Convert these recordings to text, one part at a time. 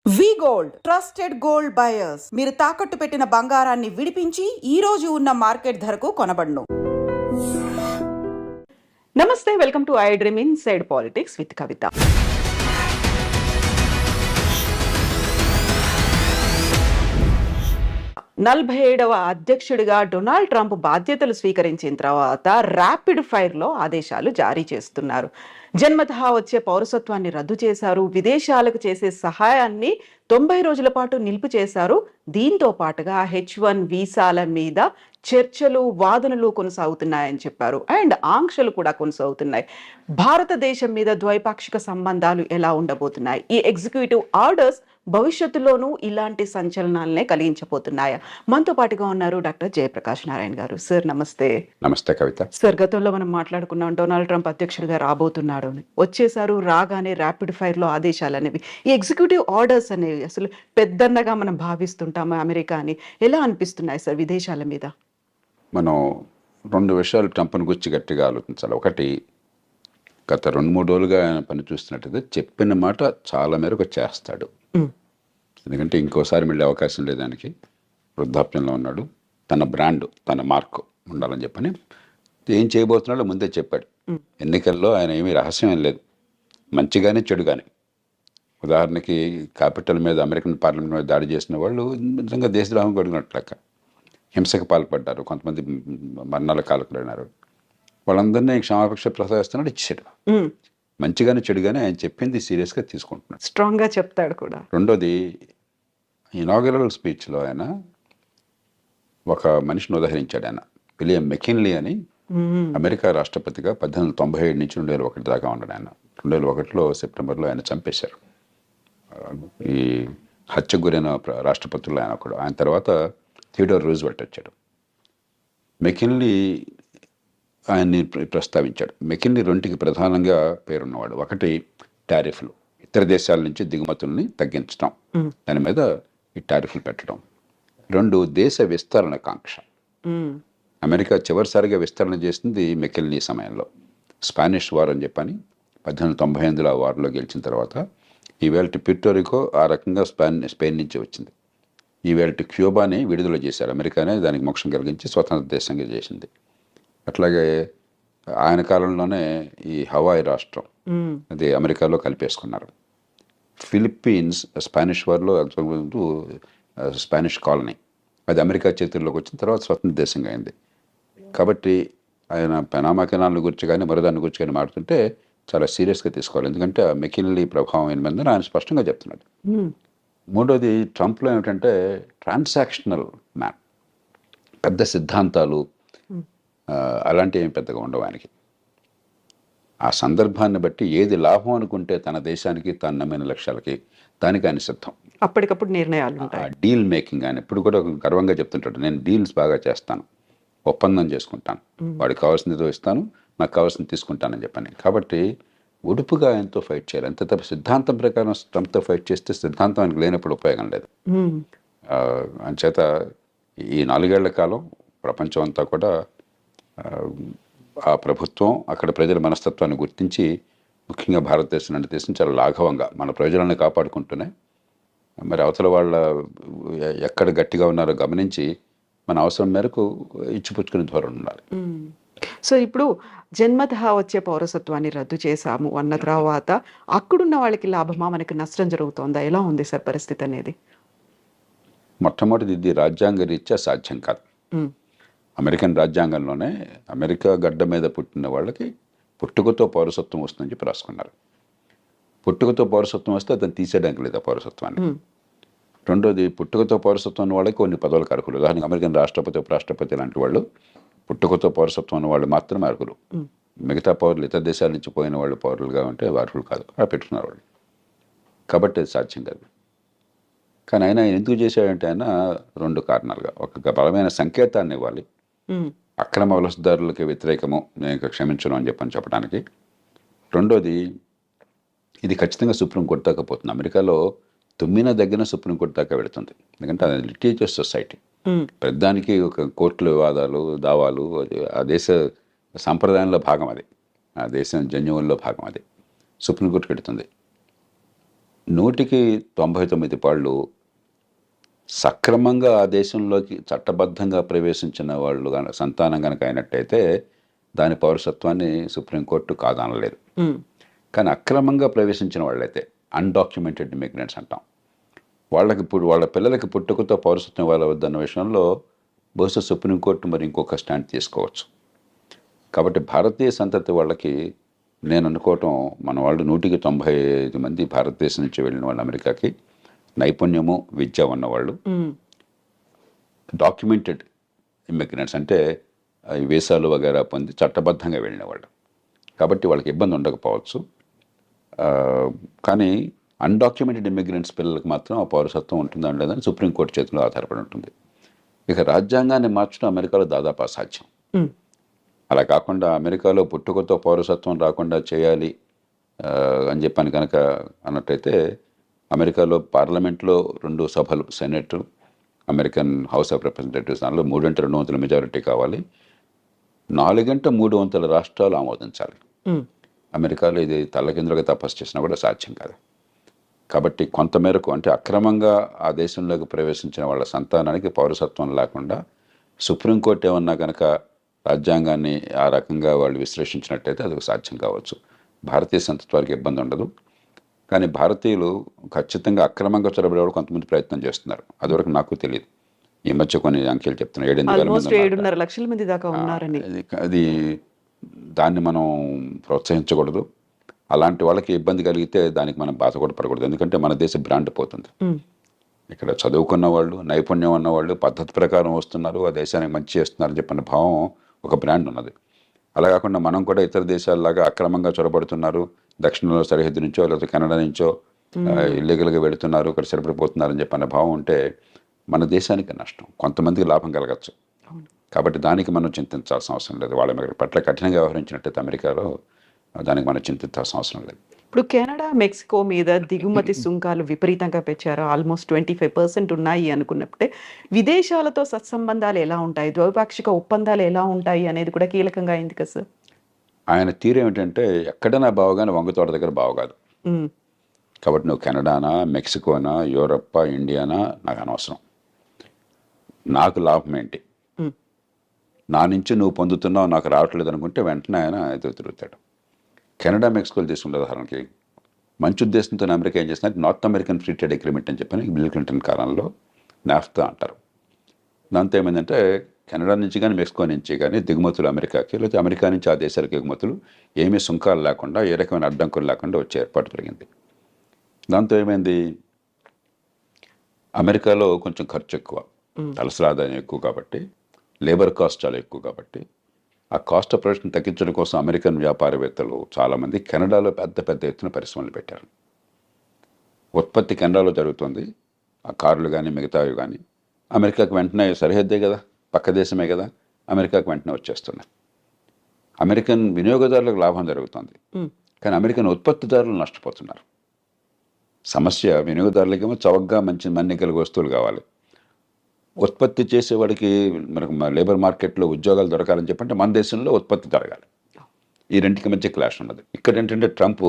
వి gold trusted gold buyers మీరు తాకట్టు పెట్టిన బంగారాన్ని విడిపించి ఈ రోజు ఉన్న మార్కెట్ ధరకు కొనబడును. నమస్తే, welcome to I dream inside politics with Kavitha. 47వ అధ్యక్షుడిగా డొనాల్డ్ ట్రంప్ బాధ్యతలు స్వీకరించిన తర్వాత ర్యాపిడ్ ఫైర్లో ఆదేశాలు జారీ చేస్తున్నారు. జన్మతహా వచ్చే పౌరసత్వాన్ని రద్దు చేశారు. విదేశాలకు చేసే సహాయాన్ని 90 రోజుల పాటు నిలుపు చేశారు. దీంతో పాటుగా H1 వీసాల మీద చర్చలు, వాదనలు కొనసాగుతున్నాయని చెప్పారు. అండ్ ఆంక్షలు కూడా కొనసాగుతున్నాయి. భారతదేశం మీద ద్వైపాక్షిక సంబంధాలు ఎలా ఉండబోతున్నాయి? ఈ ఎగ్జిక్యూటివ్ ఆర్డర్స్ భవిష్యత్తులోనూ ఇలాంటి సంచలనాలనే కలిగించబోతున్నాయా? మనతో పాటుగా ఉన్నారు డాక్టర్ జయప్రకాష్ నారాయణ గారు. సార్ నమస్తే. నమస్తే కవిత. సార్, గతంలో మనం మాట్లాడుకున్నాం డొనాల్డ్ ట్రంప్ అధ్యక్షుడిగా రాబోతున్నాడు అని. వచ్చేసారు, రాగానే ర్యాపిడ్ ఫైర్ లో ఆదేశాలు అనేవి, ఈ ఎగ్జిక్యూటివ్ ఆర్డర్స్ అనేవి అసలు పెద్దన్నగా మనం భావిస్తుంటాము అమెరికాని. ఎలా అనిపిస్తున్నాయి సార్ విదేశాల మీద? మనం రెండు విషయాలు ట్రంప్ను గురించి గట్టిగా ఆలోచించాలి. ఒకటి, గత 2-3 రోజులుగా ఆయన పని చూస్తున్నట్టయితే చెప్పిన మాట చాలా మేరకు చేస్తాడు. ఎందుకంటే ఇంకోసారి మళ్ళీ అవకాశం లేదు ఆయనకి. వృద్ధాప్యంలో ఉన్నాడు. తన బ్రాండ్, తన మార్క్ ఉండాలని చెప్పని ఏం చేయబోతున్నాడో ముందే చెప్పాడు. ఎన్నికల్లో ఆయన ఏమీ రహస్యం లేదు, మంచిగానే చెడుగానే. ఉదాహరణకి క్యాపిటల్ మీద, అమెరికన్ పార్లమెంట్ మీద దాడి చేసిన వాళ్ళు నిజంగా దేశద్రోహం కొడుకున్నట్లక హింసకు పాల్పడ్డారు, కొంతమంది మరణాల కాలకులైనారు. వాళ్ళందరినీ క్షమాపక్ష ప్రసాదిస్తున్నాడు, ఇచ్చాడు. మంచిగానే చెడుగానే ఆయన చెప్పింది సీరియస్గా తీసుకుంటున్నాడు, స్ట్రాంగ్గా చెప్తాడు కూడా. రెండోది, ఇనాగరల్ స్పీచ్లో ఆయన ఒక మనిషిని ఉదహరించాడు. ఆయన విలియం మెకిన్లీ అని, అమెరికా రాష్ట్రపతిగా 1897 నుంచి 2001 దాకా ఉన్నాడు ఆయన. 2001లో సెప్టెంబర్లో ఆయన చంపేశారు. ఈ హత్యకు గురైన రాష్ట్రపతుల్లో ఆయన ఒకడు. ఆయన తర్వాత థియోడోర్ రూజ్వెల్ట్ వచ్చాడు. మెకిన్లీ ఆయన్ని ప్రస్తావించాడు. మెకిన్లీ రెండుకి ప్రధానంగా పేరున్నవాడు. ఒకటి, టారిఫ్లు, ఇతర దేశాల నుంచి దిగుమతుల్ని తగ్గించడం, దాని మీద ఈ టారిఫ్లు పెట్టడం. రెండు, దేశ విస్తరణ కాంక్ష. అమెరికా చివరిసారిగా విస్తరణ చేసింది మెకిన్లీ సమయంలో. స్పానిష్ వార్ అని చెప్పని 1898లో ఆ వార్లో గెలిచిన తర్వాత ఈవేళ ప్యూర్టోరికో ఆ రకంగా స్పెయిన్ నుంచి వచ్చింది. ఈవేళ క్యూబాని విడుదల చేశారు. అమెరికానే దానికి మోక్షం కలిగించి స్వతంత్ర దేశంగా చేసింది. అట్లాగే ఆయన కాలంలోనే ఈ హవాయి రాష్ట్రం అది అమెరికాలో కలిపేసుకున్నారు. ఫిలిప్పీన్స్ స్పానిష్ వార్లో స్పానిష్ కాలనీ, అది అమెరికా చేతుల్లోకి వచ్చిన తర్వాత స్వతంత్ర దేశంగా అయింది. కాబట్టి ఆయన పనామా కెనాల్ గురించి కానీ మరోదాన్ని గురించి కానీ మాట్లాడుతుంటే చాలా సీరియస్గా తీసుకోవాలి. ఎందుకంటే ఆ మెకిన్లీ ప్రభావం ఏమైందని ఆయన స్పష్టంగా చెప్తున్నాడు. మూడోది, ట్రంప్లో ఏమిటంటే ట్రాన్సాక్షనల్ మ్యాన్, పెద్ద సిద్ధాంతాలు అలాంటివి ఏమి పెద్దగా ఉండవు ఆయనకి. ఆ సందర్భాన్ని బట్టి ఏది లాభం అనుకుంటే తన దేశానికి, తాను నమ్మిన లక్ష్యాలకి, దానికి ఆయన సిద్ధం. అప్పటికప్పుడు నిర్ణయాలు, డీల్ మేకింగ్. ఆయన ఇప్పుడు కూడా గర్వంగా చెప్తుంటాడు, నేను డీల్స్ బాగా చేస్తాను, ఒప్పందం చేసుకుంటాను, వాడికి కావాల్సింది ఇస్తాను, నాకు కావాల్సింది తీసుకుంటానని చెప్పని. కాబట్టి ఉడుపుగా ఆయనతో ఫైట్ చేయాలి. అంతే తప్ప సిద్ధాంతం ప్రకారం ట్రంప్తో ఫైట్ చేస్తే సిద్ధాంతం ఆయనకు లేనప్పుడు ఉపయోగం లేదు. అంచేత ఈ 4 ఏళ్ల కాలం ప్రపంచం అంతా కూడా ఆ ప్రభుత్వం, అక్కడ ప్రజల మనస్తత్వాన్ని గుర్తించి, ముఖ్యంగా భారతదేశం లాంటి దేశం చాలా లాఘవంగా మన ప్రజలను కాపాడుకుంటూనే మరి అవతల వాళ్ళ ఎక్కడ గట్టిగా ఉన్నారో గమనించి మన అవసరం మేరకు ఇచ్చిపుచ్చుకునే ధోరణి ఉండాలి. సో ఇప్పుడు జన్మతహా వచ్చే పౌరసత్వాన్ని రద్దు చేశాము అన్న తర్వాత అక్కడున్న వాళ్ళకి లాభమా, మనకి నష్టం జరుగుతోందా? ఎలా ఉంది సార్ పరిస్థితి అనేది? మొట్టమొదటిది, ఇది రాజ్యాంగ రీత్యా సాధ్యం కాదు. అమెరికన్ రాజ్యాంగంలోనే అమెరికా గడ్డ మీద పుట్టిన వాళ్ళకి పుట్టుకతో పౌరసత్వం వస్తుందని చెప్పి రాసుకున్నారు. పుట్టుకతో పౌరసత్వం వస్తే అతను తీసేయడానికి లేదు ఆ పౌరసత్వాన్ని. రెండోది, పుట్టుకతో పౌరసత్వం ఉన్న వాళ్ళకి కొన్ని పదవులకు అర్హులు. ఉదాహరణకు అమెరికన్ రాష్ట్రపతి, ఉపరాష్ట్రపతి లాంటి వాళ్ళు పుట్టుకతో పౌరసత్వం ఉన్న వాళ్ళు మాత్రమే అర్హులు. మిగతా పౌరులు, ఇతర దేశాల నుంచి పోయిన వాళ్ళు పౌరులుగా ఉంటే అర్హులు కాదు, అలా పెట్టుకున్నారు వాళ్ళు. కాబట్టి అది సాధ్యం కాదు. కానీ ఆయన ఎందుకు చేశాడంటే ఆయన 2 కారణాలుగా, ఒక బలమైన సంకేతాన్ని ఇవ్వాలి, అక్రమ వలసదారులకి వ్యతిరేకము, నేను ఇంకా క్షమించను అని చెప్పడానికి. రెండోది, ఇది ఖచ్చితంగా సుప్రీంకోర్టు దాకా పోతుంది. అమెరికాలో తుమ్మిన దగ్గర సుప్రీంకోర్టు దాకా వెళుతుంది. ఎందుకంటే అది లిటిగేటియస్ సొసైటీ. ప్రతిదానికి ఒక కోర్టుల వివాదాలు, దావాలు, ఆ దేశ సంప్రదాయంలో భాగం అది, ఆ దేశం జన్యువుల్లో భాగం అది. సుప్రీంకోర్టుకి వెళుతుంది. 199 సక్రమంగా ఆ దేశంలోకి చట్టబద్ధంగా ప్రవేశించిన వాళ్ళు సంతానం కనుక అయినట్టయితే దాని పౌరసత్వాన్ని సుప్రీంకోర్టు కాదనలేదు. కానీ అక్రమంగా ప్రవేశించిన వాళ్ళైతే అన్డాక్యుమెంటెడ్ ఇమిగ్రెంట్స్ అంటాం, వాళ్ళకి వాళ్ళ పిల్లలకి పుట్టుకతో పౌరసత్వం ఇవ్వవద్దన్న విషయంలో బహుశా సుప్రీంకోర్టు మరి ఇంకొక స్టాండ్ తీసుకోవచ్చు. కాబట్టి భారతీయ సంతతి వాళ్ళకి నేను అనుకోవటం, మన వాళ్ళు 195 భారతదేశం నుంచి వెళ్ళిన వాళ్ళు అమెరికాకి నైపుణ్యము విద్య ఉన్నవాళ్ళు, డాక్యుమెంటెడ్ ఇమిగ్రెంట్స్ అంటే ఈ వీసాలు వగేరా పొంది చట్టబద్ధంగా వెళ్ళిన వాళ్ళు. కాబట్టి వాళ్ళకి ఇబ్బంది ఉండకపోవచ్చు. కానీ అన్డాక్యుమెంటెడ్ ఇమిగ్రెంట్స్ పిల్లలకు మాత్రం ఆ పౌరసత్వం ఉంటుందా లేదని సుప్రీంకోర్టు చేతిలో ఆధారపడి ఉంటుంది. ఇక రాజ్యాంగాన్ని మార్చడం అమెరికాలో దాదాపు అసాధ్యం. అలా కాకుండా అమెరికాలో పుట్టుకతో పౌరసత్వం రాకుండా చేయాలి అని చెప్పాను కనుక అన్నట్టయితే, అమెరికాలో పార్లమెంట్లో 2 సభలు, senate, American house of representatives, దానిలో 3/2 మెజారిటీ కావాలి. 4/3 రాష్ట్రాలు ఆమోదించాలి. అమెరికాలో ఇది తల్లకిందులుగా తపస్సు చేసినా కూడా సాధ్యం కాదు. కాబట్టి కొంతమేరకు, అంటే అక్రమంగా ఆ దేశంలోకి ప్రవేశించిన వాళ్ళ సంతానానికి పౌరసత్వం లేకుండా సుప్రీంకోర్టు ఏమన్నా కనుక రాజ్యాంగాన్ని ఆ రకంగా వాళ్ళు విశ్లేషించినట్టయితే అది సాధ్యం కావచ్చు. భారతీయ సంతతి వారికి ఇబ్బంది ఉండదు. కానీ భారతీయులు ఖచ్చితంగా అక్రమంగా చొరబడేవాడు కొంతమంది ప్రయత్నం చేస్తున్నారు. అదివరకు నాకు తెలియదు. ఈ మధ్య కొన్ని అంకెలు చెప్తున్నారు, 7.5 లక్షల మంది దాకా ఉన్నారని. అది దాన్ని మనం ప్రోత్సహించకూడదు. అలాంటి వాళ్ళకి ఇబ్బంది కలిగితే దానికి మనం బాధ కూడా పడకూడదు. ఎందుకంటే మన దేశ బ్రాండ్ పోతుంది. ఇక్కడ చదువుకున్న వాళ్ళు, నైపుణ్యం ఉన్నవాళ్ళు పద్ధతి ప్రకారం వస్తున్నారు, ఆ దేశానికి మంచి చేస్తున్నారని చెప్పిన భావం ఒక బ్రాండ్ ఉన్నది. అలా కాకుండా మనం కూడా ఇతర దేశాలలాగా అక్రమంగా చొరబడుతున్నారు, దక్షిణంలో సరిహద్దు నుంచో లేకపోతే కెనడా నుంచో ఇల్లీగల్గా వెళుతున్నారు, ఇక్కడ సరిపడిపోతున్నారని చెప్పిన భావం ఉంటే మన దేశానికి నష్టం, కొంతమందికి లాభం కలగచ్చు. కాబట్టి దానికి మనం చింతించాల్సిన అవసరం లేదు. వాళ్ళ పట్ల కఠినంగా వ్యవహరించినట్టయితే అమెరికాలో దానికి మనం చింతించాల్సిన అవసరం లేదు. ఇప్పుడు కెనడా, మెక్సికో మీద దిగుమతి సుంకాలు విపరీతంగా పెంచారు. ఆల్మోస్ట్ 25% ఉన్నాయి అనుకున్నప్పుడే విదేశాలతో సత్సంబంధాలు ఎలా ఉంటాయి, ద్వైపాక్షిక ఒప్పందాలు ఎలా ఉంటాయి అనేది కూడా కీలకంగా అయింది కదా సార్. ఆయన తీరు ఏమిటంటే, ఎక్కడైనా బావగానే వంగతోట దగ్గర బావ కాదు. కాబట్టి నువ్వు కెనడానా, మెక్సికోనా, యూరప్పా, ఇండియానా నాకు అనవసరం. నాకు లాభం ఏంటి, నా నుంచి నువ్వు పొందుతున్నావు, నాకు రావట్లేదు అనుకుంటే వెంటనే ఆయన ఎదురు తిరుగుతాడు. కెనడా, మెక్సికోలు తీసుకుంటే ఉదాహరణకి మంచి ఉద్దేశంతో అమెరికా ఏం చేస్తున్నారు, north American free trade agreement అని చెప్పని బిల్ క్లింటన్ కాలంలో నాఫ్తా అంటారు. దాంతో ఏమైందంటే కెనడా నుంచి కానీ మెక్సికో నుంచి కానీ దిగుమతులు అమెరికాకి, లేకపోతే అమెరికా నుంచి ఆ దేశాలకు ఎగుమతులు ఏమీ సుంకాలు లేకుండా, ఏ రకమైన అడ్డంకులు లేకుండా వచ్చే ఏర్పాటు జరిగింది. దాంతో ఏమైంది, అమెరికాలో కొంచెం ఖర్చు ఎక్కువ, తలసరి ఆదాయం ఎక్కువ కాబట్టి, లేబర్ కాస్ట్ చాలా ఎక్కువ కాబట్టి, ఆ కాస్ట్ ఆఫ్ ప్రొడక్షన్ తగ్గించడం కోసం అమెరికన్ వ్యాపారవేత్తలు చాలామంది కెనడాలో పెద్ద పెద్ద ఎత్తున పరిశ్రమలు పెట్టారు. ఉత్పత్తి కెనడాలో జరుగుతుంది, ఆ కార్లు కానీ మిగతావి కానీ అమెరికాకు వెంటనే, సరిహద్దే కదా, పక్క దేశమే కదా, అమెరికాకు వెంటనే వచ్చేస్తున్నాయి. అమెరికన్ వినియోగదారులకు లాభం జరుగుతుంది, కానీ అమెరికన్ ఉత్పత్తిదారులు నష్టపోతున్నారు. సమస్య వినియోగదారులకేమో చవకగా మంచి మన్నికల వస్తువులు కావాలి, ఉత్పత్తి చేసేవాడికి మనకు లేబర్ మార్కెట్లో ఉద్యోగాలు దొరకాలని చెప్పంటే మన దేశంలో ఉత్పత్తి జరగాలి. ఈ రెండింటికి మధ్య క్లాష్ ఉన్నది. ఇక్కడ ఏంటంటే ట్రంప్,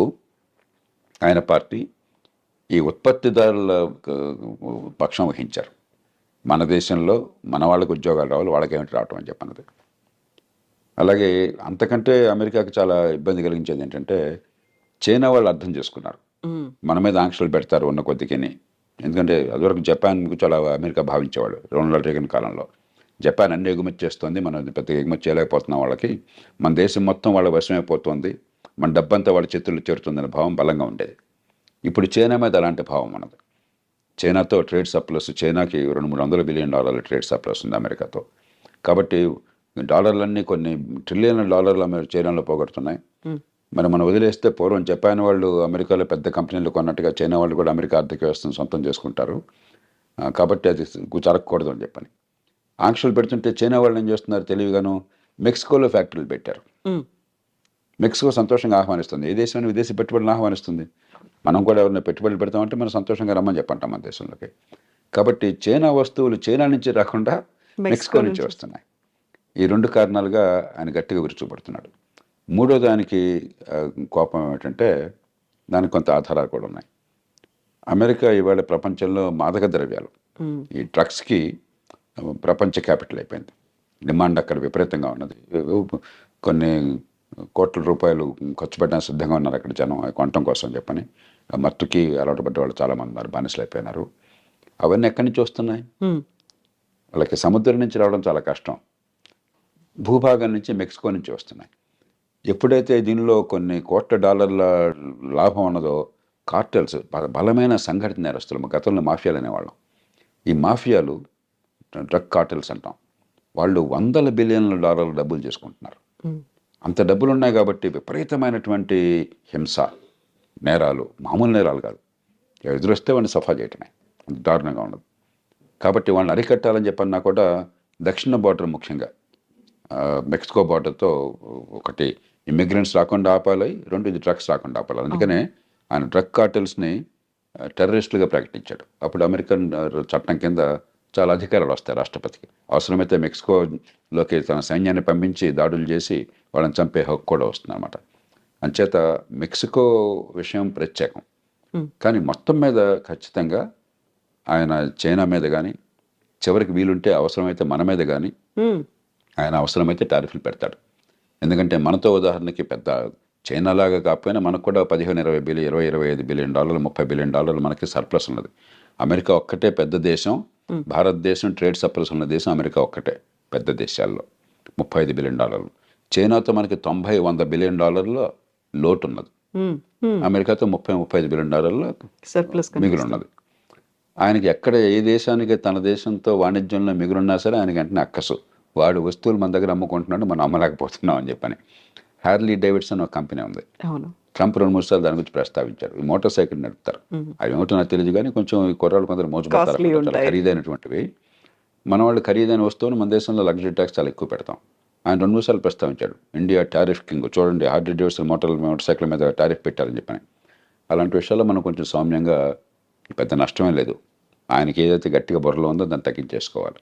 ఆయన పార్టీ ఈ ఉత్పత్తిదారుల పక్షం వహించారు. మన దేశంలో మన వాళ్ళకి ఉద్యోగాలు రావాలి, వాళ్ళకేమిటి రావటం అని చెప్పన్నది. అలాగే అంతకంటే అమెరికాకి చాలా ఇబ్బంది కలిగించేది ఏంటంటే, చైనా వాళ్ళు అర్థం చేసుకున్నారు, మన మీద ఆంక్షలు పెడతారు ఉన్న కొద్దికిని. ఎందుకంటే అదివరకు జపాన్ చాలా అమెరికా భావించేవాడు రొనాల్డ్ రేగన్ కాలంలో. జపాన్ అన్ని ఎగుమతి చేస్తుంది, మనం పెద్దగా ఎగుమతి చేయలేకపోతున్నాం వాళ్ళకి, మన దేశం మొత్తం వాళ్ళ వశమైపోతుంది, మన డబ్బంతా వాళ్ళ చేతుల్లో చేరుతుందనే భావం బలంగా ఉండేది. ఇప్పుడు చైనా మీద అలాంటి భావం ఉన్నది. చైనాతో ట్రేడ్ సర్ప్లస్, చైనాకి $200-300 బిలియన్ ట్రేడ్ సర్ప్లస్ ఉంది అమెరికాతో. కాబట్టి డాలర్లన్నీ కొన్ని ట్రిలియన్ల డాలర్లు చైనాలో పోగొడుతున్నాయి. మరి మనం వదిలేస్తే పూర్వం జపాన్ వాళ్ళు అమెరికాలో పెద్ద కంపెనీలు కొన్నట్టుగా చైనా వాళ్ళు కూడా అమెరికా ఆర్థిక వ్యవస్థను సొంతం చేసుకుంటారు. కాబట్టి అది జరగకూడదు అని చెప్పని ఆంక్షలు పెడుతుంటే చైనా వాళ్ళు ఏం చేస్తున్నారు తెలివిగాను, మెక్సికోలో ఫ్యాక్టరీలు పెట్టారు. మెక్సికో సంతోషంగా ఆహ్వానిస్తుంది, ఏ దేశమైన విదేశీ పెట్టుబడులను ఆహ్వానిస్తుంది. మనం కూడా ఎవరైనా పెట్టుబడులు పెడతామంటే మనం సంతోషంగా రమ్మని చెప్పంటాం మన దేశంలోకి. కాబట్టి చైనా వస్తువులు చైనా నుంచి రాకుండా మెక్సికో నుంచి వస్తున్నాయి. ఈ 2 కారణాలుగా ఆయన గట్టిగా విరుచుకుపడుతున్నాడు. మూడో దానికి కోపం ఏమిటంటే, దానికి కొంత ఆధారాలు కూడా ఉన్నాయి. అమెరికా ఇవాళ ప్రపంచంలో మాదక ద్రవ్యాలు ఈ డ్రగ్స్కి ప్రపంచ క్యాపిటల్ అయిపోయింది. డిమాండ్ అక్కడ విపరీతంగా ఉన్నది. కొన్ని కోట్ల రూపాయలు ఖర్చు పెట్టడానికి సిద్ధంగా ఉన్నారు అక్కడ జనం కొనటం కోసం చెప్పని. మత్తుకి అలవాటు పడ్డ వాళ్ళు చాలామంది ఉన్నారు, బానిసలు అయిపోయినారు. అవన్నీ ఎక్కడి నుంచి వస్తున్నాయి? వాళ్ళకి సముద్రం నుంచి రావడం చాలా కష్టం, భూభాగం నుంచి, మెక్సికో నుంచి వస్తున్నాయి. ఎప్పుడైతే దీనిలో కొన్ని కోట్ల డాలర్ల లాభం ఉన్నదో కార్టెల్స్, బలమైన సంఘటిత నేరస్తులు, గతంలో మాఫియాలు అనేవాళ్ళం, ఈ మాఫియాలు డ్రగ్ కార్టెల్స్ అంటాం, వాళ్ళు వందల బిలియన్ల డాలర్ల డబ్బులు చేసుకుంటున్నారు. అంత డబ్బులు ఉన్నాయి కాబట్టి విపరీతమైనటువంటి హింస, నేరాలు, మామూలు నేరాలు కాదు, ఎదురొస్తే వాడిని సఫా చేయటమే, అంత దారుణంగా ఉన్నది. కాబట్టి వాళ్ళని అరికట్టాలని చెప్పన్నా కూడా దక్షిణ బార్డర్, ముఖ్యంగా మెక్సికో బార్డర్తో ఒకటి ఇమ్మిగ్రెంట్స్ రాకుండా ఆపాలి, రెండు ఇది డ్రగ్స్ రాకుండా ఆపాలి. అందుకనే ఆయన డ్రగ్ కార్టెల్స్ని టెర్రరిస్టులుగా ప్రకటించాడు. అప్పుడు అమెరికన్ చట్టం కింద చాలా అధికారాలు వస్తాయి రాష్ట్రపతికి. అవసరమైతే మెక్సికోలోకి తన సైన్యాన్ని పంపించి దాడులు చేసి వాళ్ళని చంపే హక్కు కూడా వస్తుంది అన్నమాట. అంచేత మెక్సికో విషయం ప్రత్యేకం. కానీ మొత్తం మీద ఖచ్చితంగా ఆయన చైనా మీద కానీ, చివరికి వీలుంటే అవసరమైతే మన మీద కానీ ఆయన అవసరమైతే టారిఫ్లు పెడతాడు. ఎందుకంటే మనతో ఉదాహరణకి పెద్ద చైనా లాగా కాకపోయినా మనకు కూడా 15-20 బిలియన్, 20-25 బిలియన్ డాలర్లు, 30 బిలియన్ డాలర్లు మనకి సర్ప్లస్ ఉన్నది. అమెరికా ఒక్కటే పెద్ద దేశం, భారతదేశం ట్రేడ్ సర్ప్లస్ ఉన్న దేశం అమెరికా ఒక్కటే పెద్ద దేశాల్లో, 35 బిలియన్ డాలర్లు. చైనాతో మనకి 90-100 బిలియన్ డాలర్ల లోటు ఉన్నది. అమెరికాతో 30-35 బిలియన్ డాలర్ల సర్ప్లస్ మిగులు ఉన్నది. ఆయనకి ఎక్కడ ఏ దేశానికి తన దేశంతో వాణిజ్యంలో మిగులున్నా సరే ఆయనకి వెంటనే అక్కసు, వాడు వస్తువులు మన దగ్గర అమ్ముకుంటున్నాడు, మనం అమ్మలేకపోతున్నాం అని చెప్పని. హ్యార్లీ డేవిడ్సన్ ఒక కంపెనీ ఉంది, ట్రంప్ 2-3 సార్లు దాని గురించి ప్రస్తావించాడు. ఈ మోటార్ సైకిల్ నడుపుతారు, అవి ఏమిటో నాకు తెలియదు కానీ కొంచెం ఈ కుర్రాళ్ళు కొందరు మోజుపడతారు, చాలా ఖరీదైనటువంటివి. మన వాళ్ళు ఖరీదైన వస్తువులు మన దేశంలో లగ్జరీ ట్యాక్స్ చాలా ఎక్కువ పెడతాం. ఆయన 2-3 సార్లు ప్రస్తావించాడు, ఇండియా టారిఫ్ కింగ్, చూడండి హార్లీ డేవిడ్సన్ మోటార్ సైకిల్ మీద టారిఫ్ పెట్టారని చెప్పని. అలాంటి విషయాల్లో మనం కొంచెం సౌమ్యంగా, పెద్ద నష్టమే లేదు, ఆయనకి ఏదైతే గట్టిగా బుర్రలో ఉందో దాన్ని తగ్గించేసుకోవాలి.